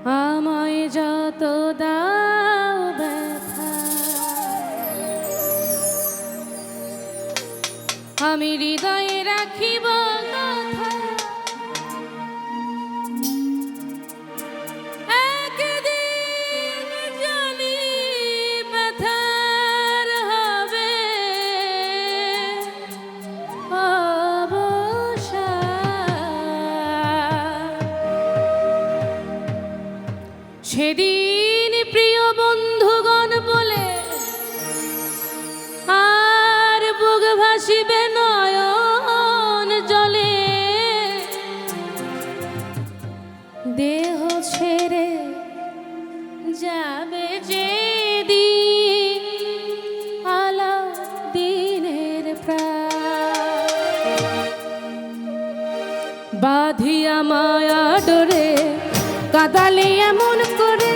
আমায় যত দাও ব্যথা, আমি হৃদয়ে রাখিব কথা। একদিন জানি ব্যথার হবে অবসান, সেদিন প্রিয় বন্ধুগণ বলে আর বুক ভাসিবে নয়ন জলে, দেহ ছেড়ে যাবে যেদিন আলাদিনের প্রাণ, বাঁধিয়া মায়া ডোরে কাদালে এমন করে,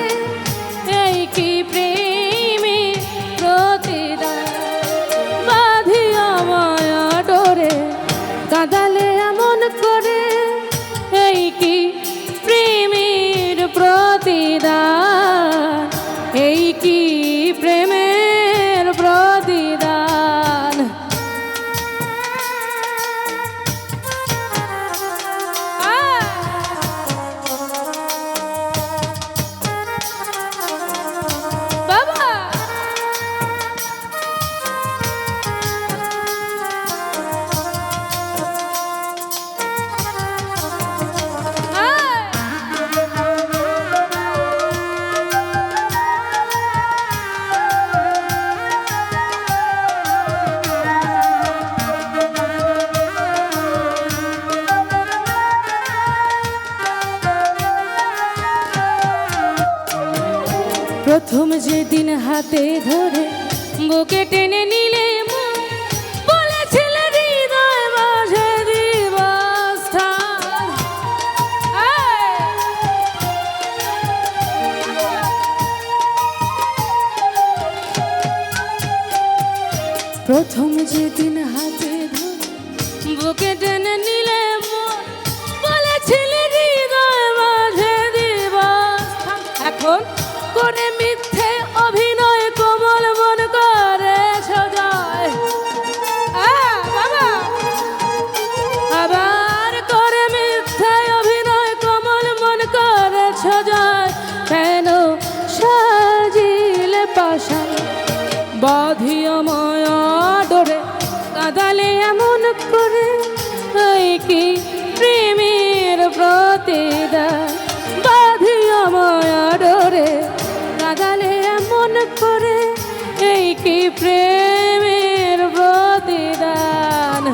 এই কি প্রেমে প্রতিদান। বাঁধিয়া মায়া ডোরে কাদালে এমন করে, এই কি প্রেমের প্রতিদান, এই কি প্রেমের প্রতিদান। প্রথম যেদিন হাতে ধরে বুকে টেনে নিলে মন, বলেছিলে হৃদয় মাঝে দিব স্থান। প্রথম যেদিন হাতে ধরে বুকে টেনে নিলে মন, বলেছিলে হৃদয় মাঝে দিব স্থান। এখন করে মিথ্যে অভিনয় কোমল মন করে সজায়, আবার করে মিথ্যে অভিনয় কোমল মন করে সজায়। কেন সাজিলে পাশা বাঁধিয়া মায়া ডোরে কাদালে এমন করে, এই কি প্রেমের প্রতিদান। বাঁধিয়া মায়া ডোরে কাদালে এমন করে, এই কি প্রেমের প্রতিদান।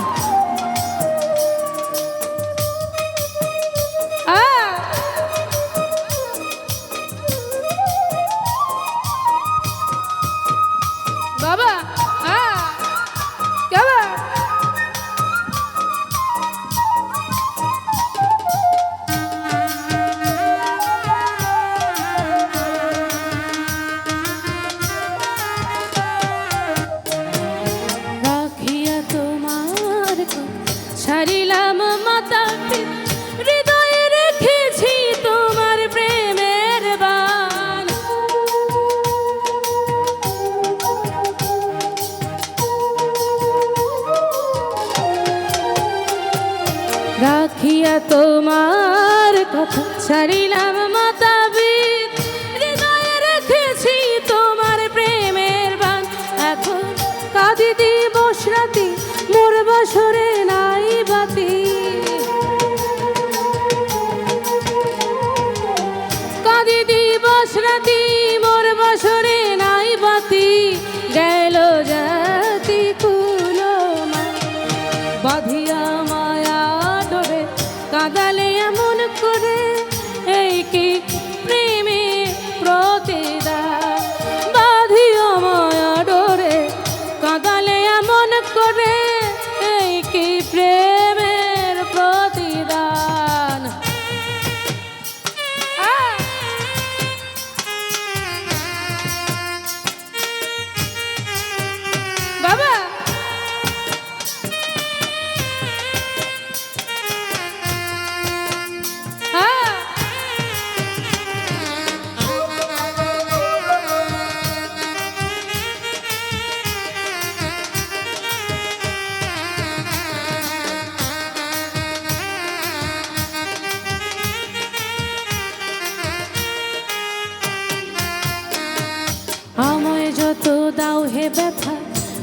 বাবা ছাড়িলাম মাতা হৃদয়ে রেখেছি তোমার প্রেমের বান, রাখিয়া তোমার কথা ছাড়িলাম মাতা হৃদয়ে রেখেছি তোমার প্রেমের বান। এখন কাঁদি দিবস রাতি মোর বাসরে নাই বাতি, কাঁদি দিবস রাতি মোর বাসরে নাই বাতি। গেল জাতি কুলো বাঁধিয়া মায়া ডোরে কাদালে এমন করে, এই কি প্রেমে প্রতিদান। বাঁধিয়া মায়া ডোরে কাদালে এমন করে, এই কি প্রেমের প্রতিদান।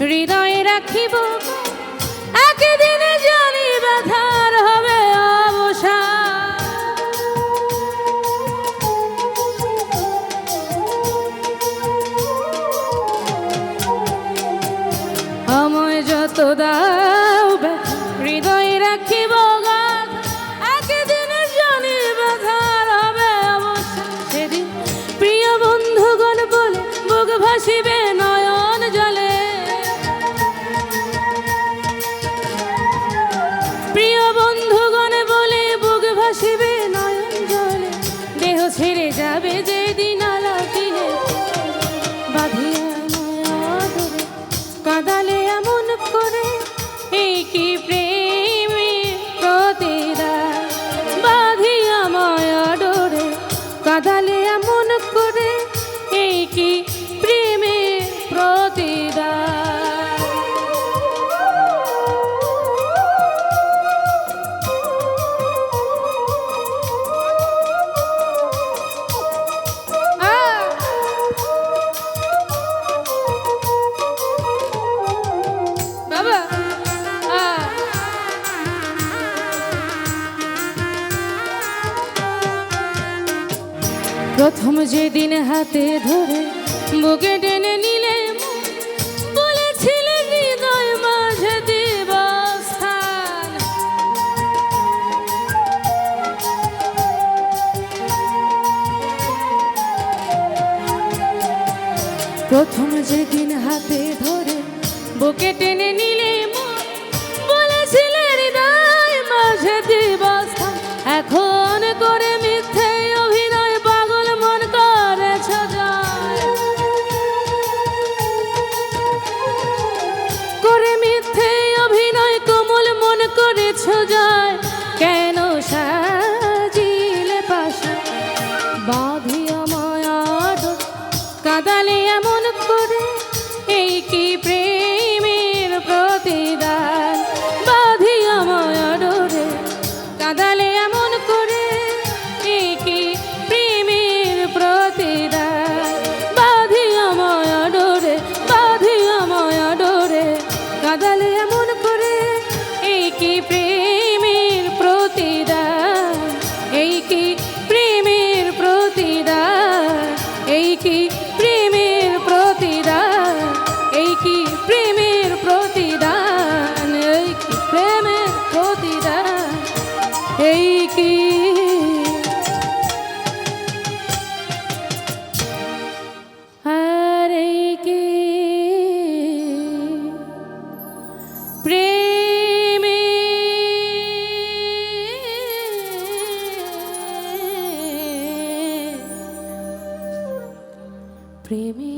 হৃদয়ে রাখিব একদিনে জানি ব্যথার হবে অবসান। আমায় যত দাও হৃদয়ে রাখিব একদিনে জানি ব্যথার হবে অবসান। সেদিন প্রিয় বন্ধুগণ বলে বুক ভাসিবে নয়ন জলে, প্রিয় বন্ধুগণ বলে বুক ভাসিবে নয়ন জলে। দেহ ছেড়ে যাবে যেদিন আলাপিনে বাঁধিয়া মায়া ধরে কাঁদালে এমন করে, এই কি প্রেমের প্রতিদান। বাঁধিয়া মায়া ডোরে কাঁদালে এমন করে, এই কি প্রেমের প্রতিদান। বাবা প্রথম যেদিন হাতে ধরে বুকে টেনে নিলে বলেছিলে হৃদয় মাঝে দেব স্থান। প্রথম যেদিন হাতে ধরে বুকে টেনে নিলে বলেছিলে হৃদয় মাঝে দেব স্থান। এখন করে মিথ্যে অভিনয় পাগল মন করেছ যায়, করে মিথ্যে অভিনয় কোমল মন করেছ যায়। কেন সাজিলে পাশা বাঁধিয়া মায়া ডোর কাঁদালে এমন করে, এই কি প্রেমের প্রতিদান। বাঁধিয়া মায়া ডোরে কাঁদালে এমন করে, এই কি প্রেমের প্রতিদান। বাঁধিয়া মায়া ডোরে, বাঁধিয়া মায়া ডোরে কাঁদালে এমন করে, এই কি প্রেমের প্রতিদান। এই কি প্রেমের প্রতিদান, এই কি প্রেমের প্রতিদান, এই কি প্রেমের প্রতিদান, এই কি প্রেমের প্রতিদান, এই কি আর এই কি প্রেমে প্রেমে